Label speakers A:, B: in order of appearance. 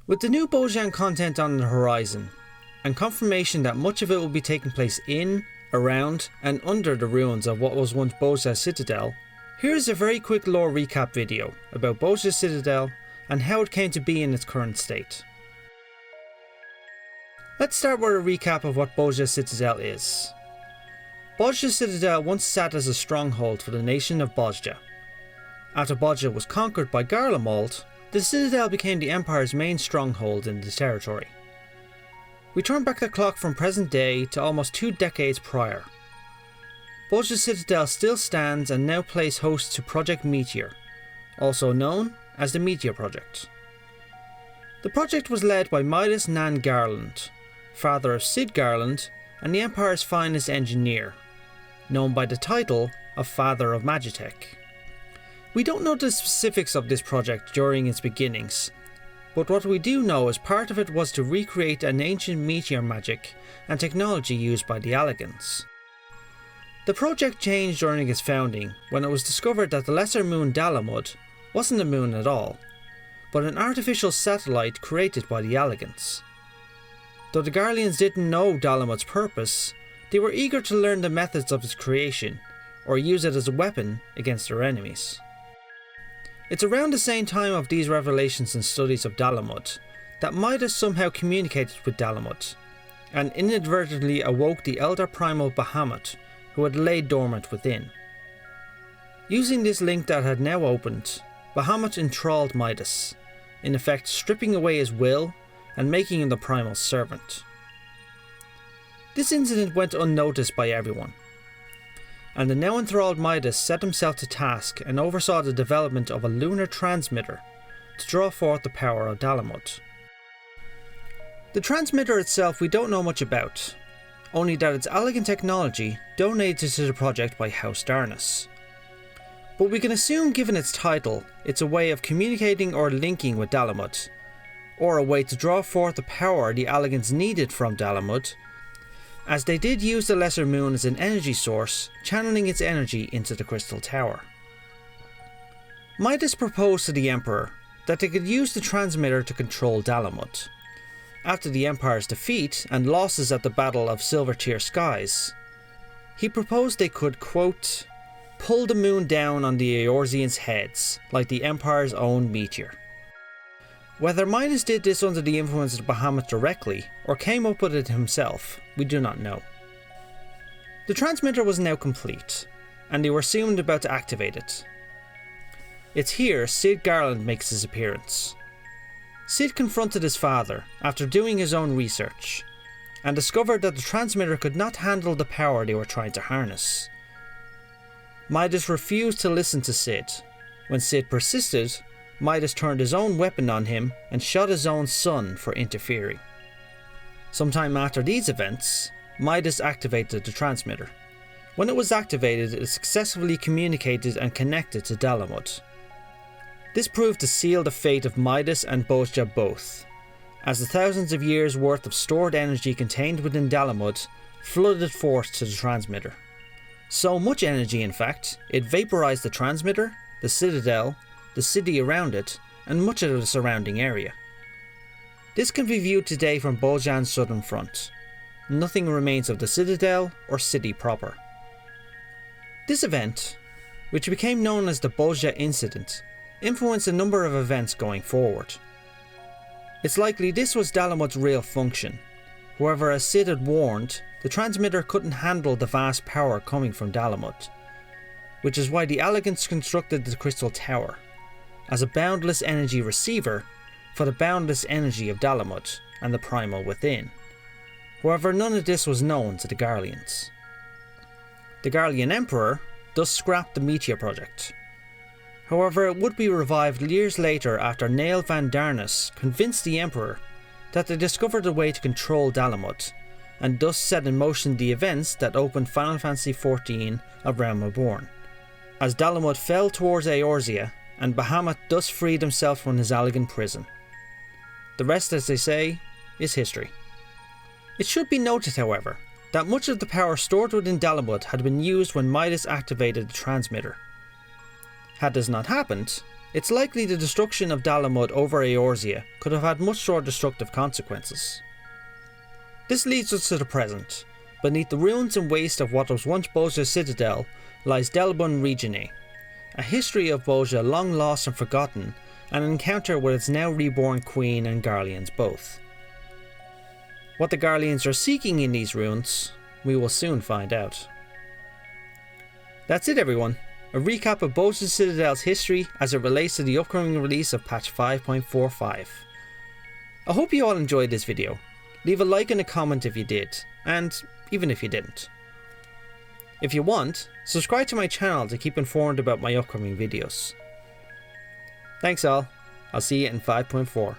A: With the new Bozjan content on the horizon, and confirmation that much of it will be taking place in, around, and under the ruins of what was once Bozja Citadel, here's a very quick lore recap video about Bozja Citadel and how it came to be in its current state. Let's start with a recap of what Bozja Citadel is. Bozja Citadel once sat as a stronghold for the nation of Bozja. After Bozja was conquered by Garlemald, the Citadel became the Empire's main stronghold in the territory. We turn back the clock from present day to almost 2 decades prior. Bozja Citadel still stands and now plays host to Project Meteor, also known as the Meteor Project. The project was led by Midas Nan Garland, father of Cid Garland and the Empire's finest engineer, known by the title of Father of Magitech. We don't know the specifics of this project during its beginnings, but what we do know is part of it was to recreate an ancient meteor magic and technology used by the Alligans. The project changed during its founding when it was discovered that the lesser moon Dalamud wasn't a moon at all, but an artificial satellite created by the Alligans. Though the Garleans didn't know Dalamud's purpose, they were eager to learn the methods of its creation, or use it as a weapon against their enemies. It's around the same time of these revelations and studies of Dalamud that Midas somehow communicated with Dalamud, and inadvertently awoke the elder primal Bahamut, who had laid dormant within. Using this link that had now opened, Bahamut enthralled Midas, in effect stripping away his will and making him the primal's servant. This incident went unnoticed by everyone, and the now enthralled Midas set himself to task and oversaw the development of a Lunar Transmitter to draw forth the power of Dalamud. The transmitter itself we don't know much about, only that it's Allagan technology donated to the project by House Darnus. But we can assume, given its title, it's a way of communicating or linking with Dalamud, or a way to draw forth the power the Allagans needed from Dalamud, as they did use the lesser moon as an energy source, channeling its energy into the Crystal Tower. Midas proposed to the Emperor that they could use the transmitter to control Dalamud. After the Empire's defeat and losses at the Battle of Silvertear Skies, he proposed they could, quote, pull the moon down on the Eorzeans' heads, like the Empire's own meteor. Whether Midas did this under the influence of Bahamut directly, or came up with it himself, we do not know. The transmitter was now complete, and they were soon about to activate it. It's here Cid Garland makes his appearance. Cid confronted his father after doing his own research, and discovered that the transmitter could not handle the power they were trying to harness. Midas refused to listen to Cid. When Cid persisted, Midas turned his own weapon on him and shot his own son for interfering. Sometime after these events, Midas activated the transmitter. When it was activated, it successfully communicated and connected to Dalamud. This proved to seal the fate of Midas and Bozja both, as the thousands of years worth of stored energy contained within Dalamud flooded forth to the transmitter. So much energy, in fact, it vaporized the transmitter, the Citadel, the city around it, and much of the surrounding area. This can be viewed today from Bozjan's southern front. Nothing remains of the Citadel or city proper. This event, which became known as the Bozja Incident, influenced a number of events going forward. It's likely this was Dalamud's real function. However, as Cid had warned, the transmitter couldn't handle the vast power coming from Dalamud, which is why the Allagans constructed the Crystal Tower, as a boundless energy receiver for the boundless energy of Dalamud and the primal within. However, none of this was known to the Garleans. The Garlean Emperor thus scrapped the Meteor Project. However, it would be revived years later after Nael van Darnus convinced the Emperor that they discovered a way to control Dalamud, and thus set in motion the events that opened Final Fantasy XIV: A Realm Reborn, as Dalamud fell towards Eorzea and Bahamut thus freed himself from his Allagan prison. The rest, as they say, is history. It should be noted, however, that much of the power stored within Dalamud had been used when Midas activated the transmitter. Had this not happened, it's likely the destruction of Dalamud over Eorzea could have had much more destructive consequences. This leads us to the present. Beneath the ruins and waste of what was once Bozja Citadel lies Delbun Reginae, a history of Bozja long lost and forgotten, and an encounter with its now reborn queen and Garleans both. What the Garleans are seeking in these ruins, we will soon find out. That's it everyone, a recap of Bozja Citadel's history as it relates to the upcoming release of patch 5.45. I hope you all enjoyed this video. Leave a like and a comment if you did, and even if you didn't. If you want, subscribe to my channel to keep informed about my upcoming videos. Thanks all, I'll see you in 5.4.